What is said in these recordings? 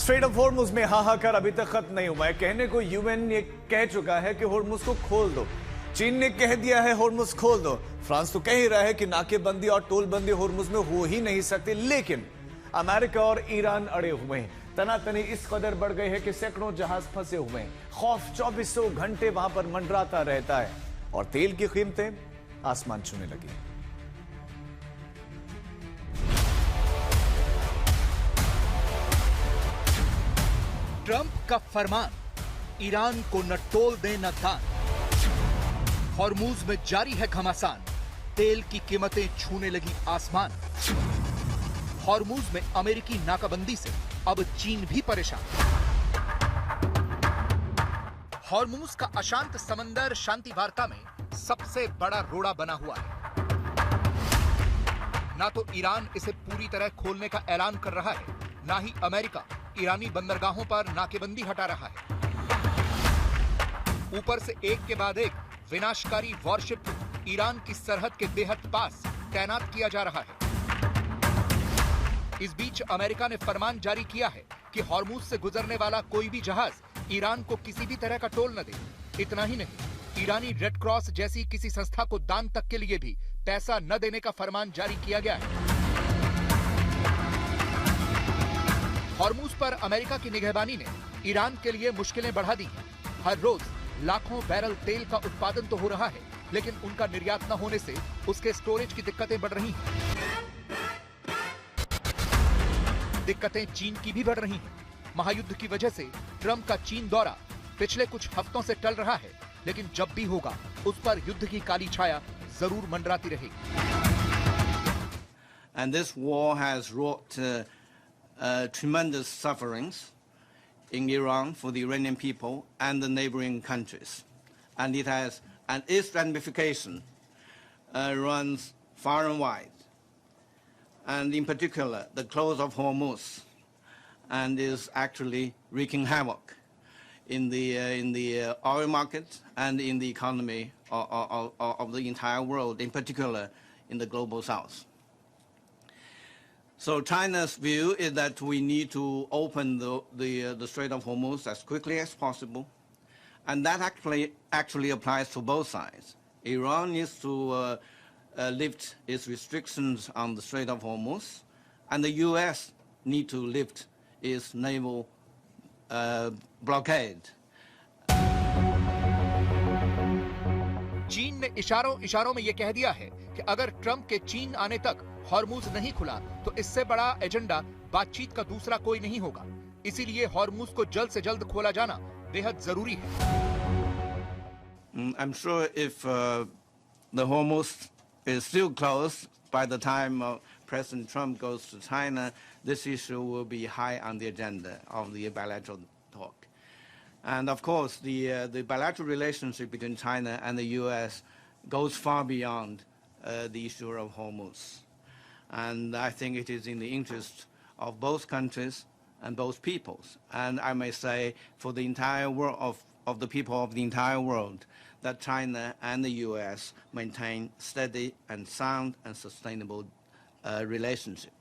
Straight of Hormuz में हाहाकार अभी तक खत्म नहीं हुआ है। कहने को यूएन ये कह चुका है कि हॉर्मुज को खोल दो, चीन ने कह दिया है हॉर्मुज खोल दो, फ्रांस तो कह ही रहा है कि नाकेबंदी और टोलबंदी हॉर्मुज में हो ही नहीं सकती, लेकिन अमेरिका और ईरान अड़े हुए हैं। तनातनी इस कदर बढ़ गई है कि सैकड़ों जहाज फंसे हुए हैं। खौफ 2400 घंटे वहां पर मंडराता रहता है और तेल की कीमतें आसमान छूने लगी। ट्रंप का फरमान, ईरान को न टोल दे न दान। हॉर्मुज में जारी है घमासान, तेल की कीमतें छूने लगी आसमान। हॉर्मुज में अमेरिकी नाकाबंदी से अब चीन भी परेशान। हॉर्मुज का अशांत समंदर शांति वार्ता में सबसे बड़ा रोड़ा बना हुआ है। ना तो ईरान इसे पूरी तरह खोलने का ऐलान कर रहा है, ना ही अमेरिका ईरानी बंदरगाहों पर नाकेबंदी हटा रहा है। ऊपर से एक के बाद एक विनाशकारी वॉरशिप ईरान की सरहद के बेहद पास तैनात किया जा रहा है। इस बीच अमेरिका ने फरमान जारी किया है कि हॉर्मुज से गुजरने वाला कोई भी जहाज ईरान को किसी भी तरह का टोल न दे। इतना ही नहीं, ईरानी रेड क्रॉस जैसी किसी संस्था को दान तक के लिए भी पैसा न देने का फरमान जारी किया गया है। हॉर्मुज पर अमेरिका की निगहबानी ने ईरान के लिए मुश्किलें बढ़ा दी हैं। हर रोज लाखों बैरल तेल का उत्पादन तो हो रहा है, लेकिन उनका निर्यात न होने से उसके स्टोरेज की दिक्कतें बढ़ रही हैं। दिक्कतें चीन की भी बढ़ रही हैं। महायुद्ध की वजह से ट्रंप का चीन दौरा पिछले कुछ हफ्तों से टल रहा है, लेकिन जब भी होगा उस पर युद्ध की काली छाया जरूर मंडराती रहेगी। And this war has wrought tremendous sufferings in Iran for the Iranian people and the neighboring countries. And its ramification runs far and wide. And in particular, the close of Hormuz and is actually wreaking havoc in the oil market and in the economy of the entire world, in particular in the global south. So China's view is that we need to open the Strait of Hormuz as quickly as possible, and that actually applies to both sides. Iran needs to lift its restrictions on the Strait of Hormuz, and the U.S. need to lift its naval blockade. चीन ने इशारों में यह कह दिया है कि अगर ट्रंप के चीन आने तक हॉर्मुज नहीं खुला तो इससे बड़ा एजेंडा बातचीत का दूसरा कोई नहीं होगा। इसीलिए हॉर्मुज को जल्द से जल्द खोला जाना बेहद जरूरी है। I'm sure if the Hormuz is still closed by the time President Trump goes to China, this issue will be high on the agenda of the bilateral talk. And of course, the bilateral relationship between China and the U.S. goes far beyond the issue of Hormuz. And I think it is in the interest of both countries and both peoples. And I may say for the entire world, of the people of the entire world, that China and the U.S. maintain steady and sound and sustainable relationship.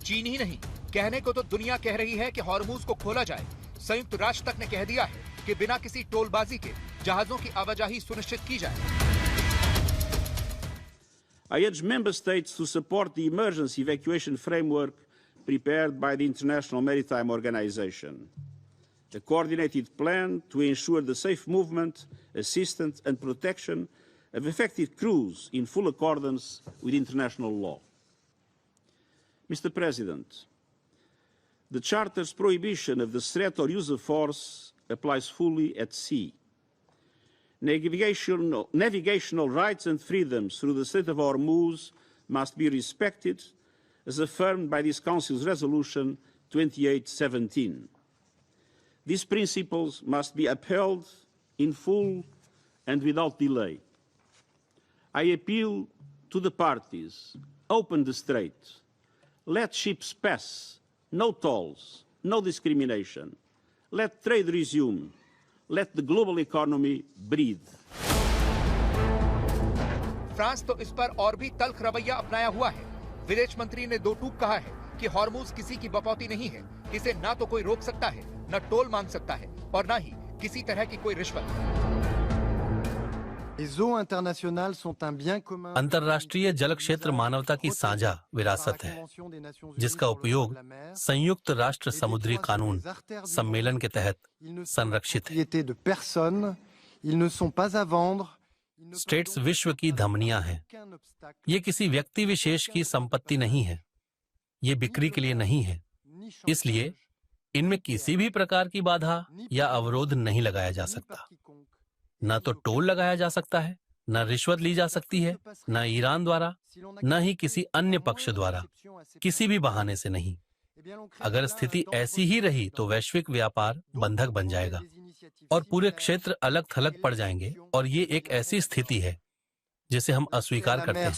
चीन ही नहीं, कहने को तो दुनिया कह रही है कि हॉर्मुज को खोला जाए। संयुक्त राष्ट्र तक ने कह दिया है कि बिना किसी टोलबाजी के जहाजों की आवाजाही सुनिश्चित की जाए। I urge member states to support the emergency evacuation framework prepared by the International Maritime Organization, a coordinated plan to ensure the safe movement, assistance and protection of affected crews in full accordance with international law. Mr. President, the Charter's prohibition of the threat or use of force applies fully at sea. Navigational rights and freedoms through the Strait of Hormuz must be respected, as affirmed by this Council's Resolution 2817. These principles must be upheld in full and without delay. I appeal to the parties, open the strait, let ships pass, no tolls, no discrimination, let trade resume, let the global economy breathe. France तो इस पर और भी तल्ख रवैया अपनाया हुआ है। विदेश मंत्री ने दो टूक कहा है कि हॉर्मुज किसी की बपौती नहीं है, इसे ना तो कोई रोक सकता है, न टोल मांग सकता है और ना ही किसी तरह की कोई रिश्वत। अंतर्राष्ट्रीय जल क्षेत्र मानवता की साझा विरासत है, जिसका उपयोग संयुक्त राष्ट्र समुद्री कानून सम्मेलन के तहत संरक्षित है। स्टेट्स विश्व की धमनियां हैं। ये किसी व्यक्ति विशेष की संपत्ति नहीं है, ये बिक्री के लिए नहीं है, इसलिए इनमें किसी भी प्रकार की बाधा या अवरोध नहीं लगाया जा सकता। न तो टोल लगाया जा सकता है, न रिश्वत ली जा सकती है, न ईरान द्वारा, न ही किसी अन्य पक्ष द्वारा, किसी भी बहाने से नहीं। अगर स्थिति ऐसी ही रही तो वैश्विक व्यापार बंधक बन जाएगा और पूरे क्षेत्र अलग थलग पड़ जाएंगे, और ये एक ऐसी स्थिति है जिसे हम अस्वीकार करते हैं।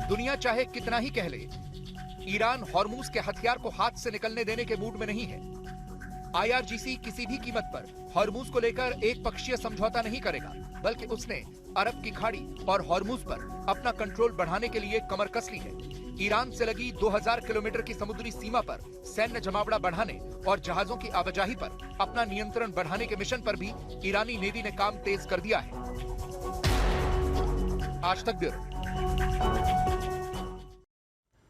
दुनिया चाहे कितना ही कह ले, ईरान हॉर्मुज के हथियार को हाथ से निकलने देने के मूड में नहीं है। IRGC किसी भी कीमत पर हॉर्मुज को लेकर एक पक्षीय समझौता नहीं करेगा, बल्कि उसने अरब की खाड़ी और हॉर्मुज पर अपना कंट्रोल बढ़ाने के लिए कमर कस ली है। ईरान से लगी 2000 किलोमीटर की समुद्री सीमा पर सैन्य जमावड़ा बढ़ाने और जहाजों की आवाजाही पर अपना नियंत्रण बढ़ाने के मिशन पर भी ईरानी नेवी ने काम तेज कर दिया है। आज तक ब्यूरो।